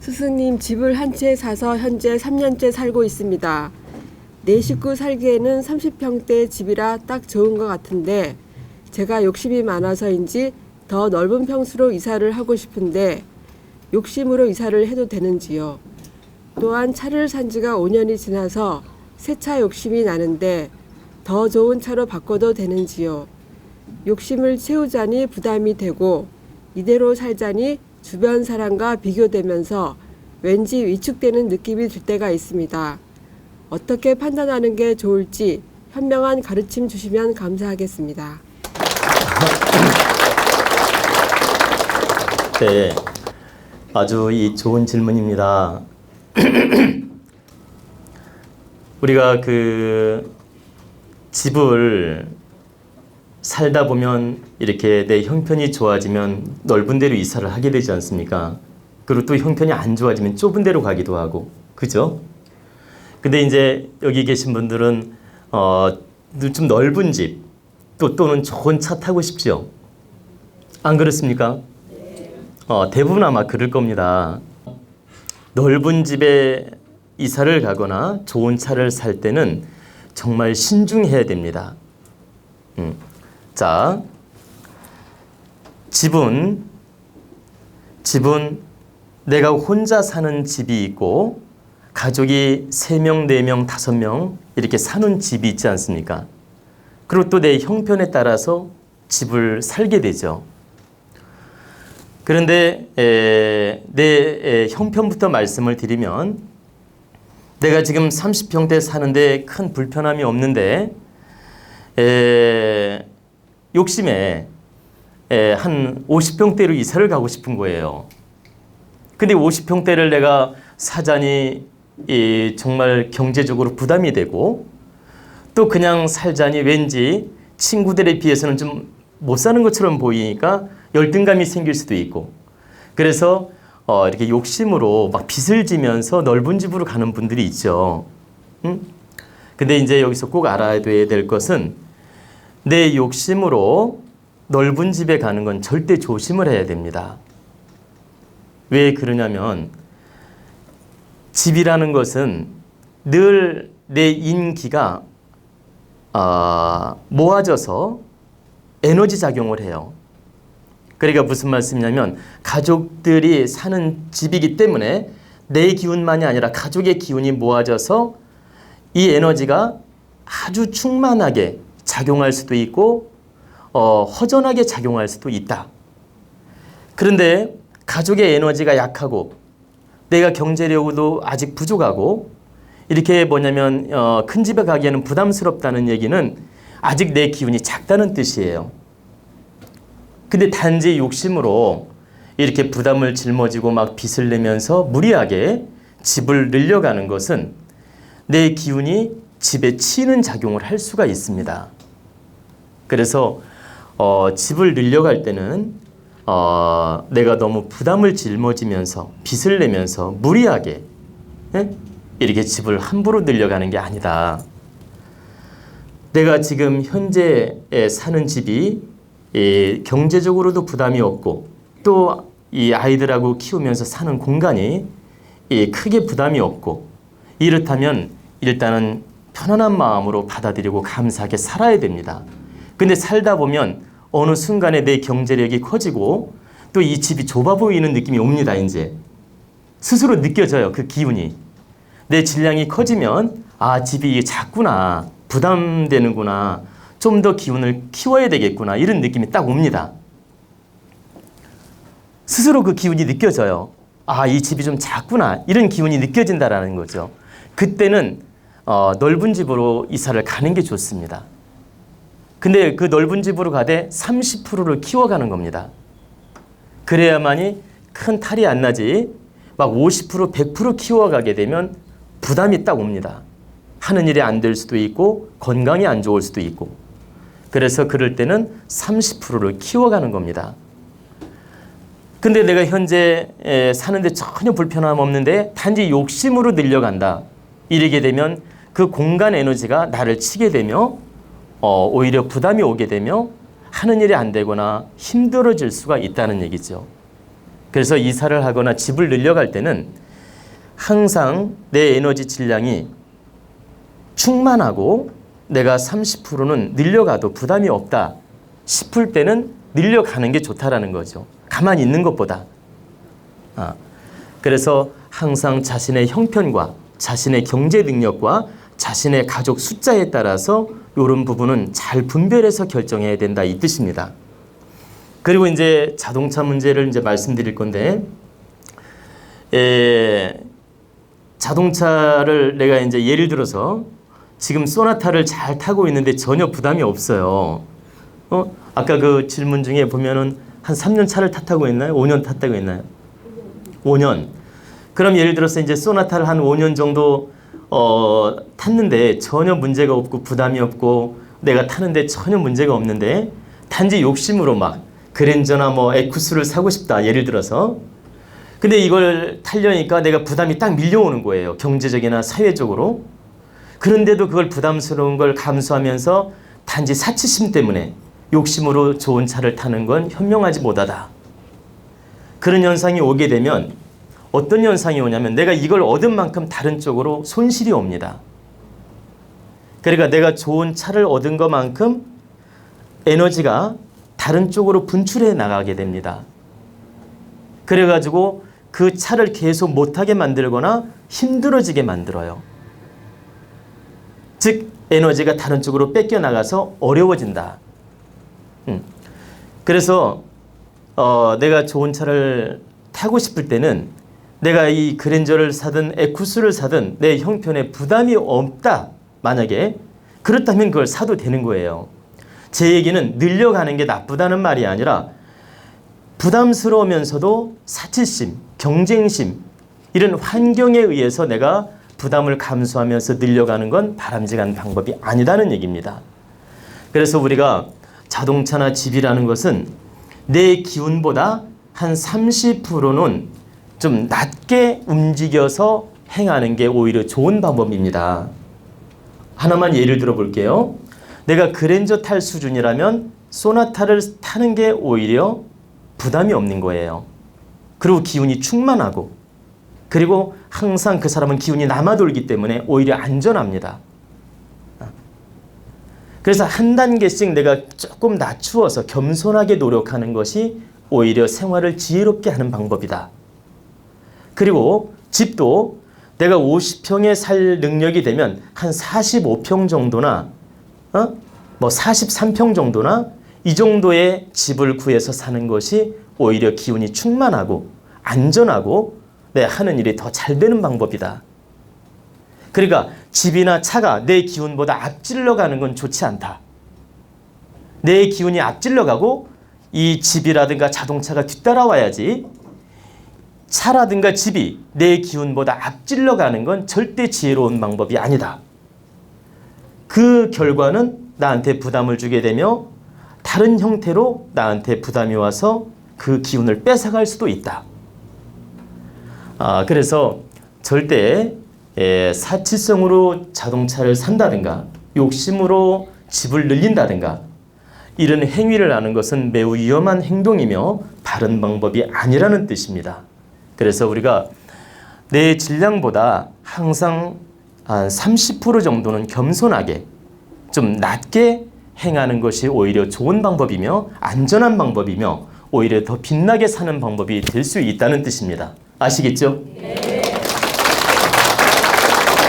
스승님, 집을 한 채 사서 현재 3년째 살고 있습니다. 네 식구 살기에는 30평대 집이라 딱 좋은 것 같은데 제가 욕심이 많아서인지 더 넓은 평수로 이사를 하고 싶은데 욕심으로 이사를 해도 되는지요? 또한 차를 산 지가 5년이 지나서 새 차 욕심이 나는데 더 좋은 차로 바꿔도 되는지요? 욕심을 채우자니 부담이 되고 이대로 살자니 주변 사람과 비교되면서 왠지 위축되는 느낌이 들 때가 있습니다. 어떻게 판단하는 게 좋을지 현명한 가르침 주시면 감사하겠습니다. 네, 아주 좋은 질문입니다. 우리가 집을 살다 보면 이렇게 내 형편이 좋아지면 넓은 데로 이사를 하게 되지 않습니까? 그리고 또 형편이 안 좋아지면 좁은 데로 가기도 하고, 그죠? 근데 이제 여기 계신 분들은 좀 넓은 집 또는 좋은 차 타고 싶죠? 안 그렇습니까? 대부분 아마 그럴 겁니다. 넓은 집에 이사를 가거나 좋은 차를 살 때는 정말 신중해야 됩니다. 자, 집은 내가 혼자 사는 집이 있고 가족이 3명, 4명, 5명 이렇게 사는 집이 있지 않습니까? 그리고 또 내 형편에 따라서 집을 살게 되죠. 그런데 내 형편부터 말씀을 드리면 내가 지금 30평대 사는데 큰 불편함이 없는데 욕심에 한 50평대로 이사를 가고 싶은 거예요. 근데 50평대를 내가 사자니 정말 경제적으로 부담이 되고 또 그냥 살자니 왠지 친구들에 비해서는 좀 못 사는 것처럼 보이니까 열등감이 생길 수도 있고 그래서 이렇게 욕심으로 막 빚을 지면서 넓은 집으로 가는 분들이 있죠. 근데 이제 여기서 꼭 알아야 될 것은 내 욕심으로 넓은 집에 가는 건 절대 조심을 해야 됩니다. 왜 그러냐면 집이라는 것은 늘 내 인기가 모아져서 에너지 작용을 해요. 그러니까 무슨 말씀이냐면 가족들이 사는 집이기 때문에 내 기운만이 아니라 가족의 기운이 모아져서 이 에너지가 아주 충만하게 작용할 수도 있고 허전하게 작용할 수도 있다. 그런데 가족의 에너지가 약하고 내가 경제력도 아직 부족하고 이렇게 큰 집에 가기에는 부담스럽다는 얘기는 아직 내 기운이 작다는 뜻이에요. 근데 단지 욕심으로 이렇게 부담을 짊어지고 막 빚을 내면서 무리하게 집을 늘려가는 것은 내 기운이 집에 치이는 작용을 할 수가 있습니다. 그래서 집을 늘려갈 때는 내가 너무 부담을 짊어지면서 빚을 내면서 무리하게 이렇게 집을 함부로 늘려가는 게 아니다. 내가 지금 현재 사는 집이 경제적으로도 부담이 없고 또 이 아이들하고 키우면서 사는 공간이 크게 부담이 없고 이렇다면 일단은 편안한 마음으로 받아들이고 감사하게 살아야 됩니다. 근데 살다 보면 어느 순간에 내 경제력이 커지고 또 이 집이 좁아 보이는 느낌이 옵니다. 이제 스스로 느껴져요. 그 기운이. 내 질량이 커지면 집이 작구나, 부담되는구나, 좀 더 기운을 키워야 되겠구나 이런 느낌이 딱 옵니다. 스스로 그 기운이 느껴져요. 이 집이 좀 작구나 이런 기운이 느껴진다라는 거죠. 그때는 넓은 집으로 이사를 가는 게 좋습니다. 근데 그 넓은 집으로 가되 30%를 키워가는 겁니다. 그래야만이 큰 탈이 안 나지 막 50%, 100% 키워가게 되면 부담이 딱 옵니다. 하는 일이 안 될 수도 있고 건강이 안 좋을 수도 있고 그래서 그럴 때는 30%를 키워가는 겁니다. 근데 내가 현재 사는데 전혀 불편함 없는데 단지 욕심으로 늘려간다. 이러게 되면 그 공간 에너지가 나를 치게 되며 오히려 부담이 오게 되며 하는 일이 안 되거나 힘들어질 수가 있다는 얘기죠. 그래서 이사를 하거나 집을 늘려갈 때는 항상 내 에너지 질량이 충만하고 내가 30%는 늘려가도 부담이 없다 싶을 때는 늘려가는 게 좋다라는 거죠. 가만히 있는 것보다. 그래서 항상 자신의 형편과 자신의 경제 능력과 자신의 가족 숫자에 따라서 이런 부분은 잘 분별해서 결정해야 된다 이 뜻입니다. 그리고 이제 자동차 문제를 이제 말씀드릴 건데, 자동차를 내가 이제 예를 들어서 지금 소나타를 잘 타고 있는데 전혀 부담이 없어요. 아까 그 질문 중에 보면은 한 3년 차를 탔다고 했나요? 5년 탔다고 했나요? 5년. 그럼 예를 들어서 이제 소나타를 한 5년 정도 탔는데 전혀 문제가 없고 부담이 없고 내가 타는데 전혀 문제가 없는데 단지 욕심으로 막 그랜저나 뭐 에쿠스를 사고 싶다 예를 들어서. 근데 이걸 타려니까 내가 부담이 딱 밀려오는 거예요. 경제적이나 사회적으로. 그런데도 그걸 부담스러운 걸 감수하면서 단지 사치심 때문에 욕심으로 좋은 차를 타는 건 현명하지 못하다. 그런 현상이 오게 되면 어떤 현상이 오냐면 내가 이걸 얻은 만큼 다른 쪽으로 손실이 옵니다. 그러니까 내가 좋은 차를 얻은 것만큼 에너지가 다른 쪽으로 분출해 나가게 됩니다. 그래가지고 그 차를 계속 못하게 만들거나 힘들어지게 만들어요. 즉 에너지가 다른 쪽으로 뺏겨나가서 어려워진다. 그래서 내가 좋은 차를 타고 싶을 때는 내가 이 그랜저를 사든 에쿠스를 사든 내 형편에 부담이 없다. 만약에 그렇다면 그걸 사도 되는 거예요. 제 얘기는 늘려가는 게 나쁘다는 말이 아니라 부담스러우면서도 사치심, 경쟁심 이런 환경에 의해서 내가 부담을 감수하면서 늘려가는 건 바람직한 방법이 아니다는 얘기입니다. 그래서 우리가 자동차나 집이라는 것은 내 기운보다 한 30%는 좀 낮게 움직여서 행하는 게 오히려 좋은 방법입니다. 하나만 예를 들어 볼게요. 내가 그랜저 탈 수준이라면 소나타를 타는 게 오히려 부담이 없는 거예요. 그리고 기운이 충만하고 그리고 항상 그 사람은 기운이 남아돌기 때문에 오히려 안전합니다. 그래서 한 단계씩 내가 조금 낮추어서 겸손하게 노력하는 것이 오히려 생활을 지혜롭게 하는 방법이다. 그리고 집도 내가 50평에 살 능력이 되면 한 45평 정도나 뭐 43평 정도나 이 정도의 집을 구해서 사는 것이 오히려 기운이 충만하고 안전하고 하는 일이 더 잘 되는 방법이다. 그러니까 집이나 차가 내 기운보다 앞질러 가는 건 좋지 않다. 내 기운이 앞질러 가고 이 집이라든가 자동차가 뒤따라와야지 차라든가 집이 내 기운보다 앞질러 가는 건 절대 지혜로운 방법이 아니다. 그 결과는 나한테 부담을 주게 되며 다른 형태로 나한테 부담이 와서 그 기운을 뺏어갈 수도 있다. 그래서 절대 사치성으로 자동차를 산다든가 욕심으로 집을 늘린다든가 이런 행위를 하는 것은 매우 위험한 행동이며 바른 방법이 아니라는 뜻입니다. 그래서 우리가 내 질량보다 항상 한 30% 정도는 겸손하게 좀 낮게 행하는 것이 오히려 좋은 방법이며 안전한 방법이며 오히려 더 빛나게 사는 방법이 될 수 있다는 뜻입니다. 아시겠죠? 네.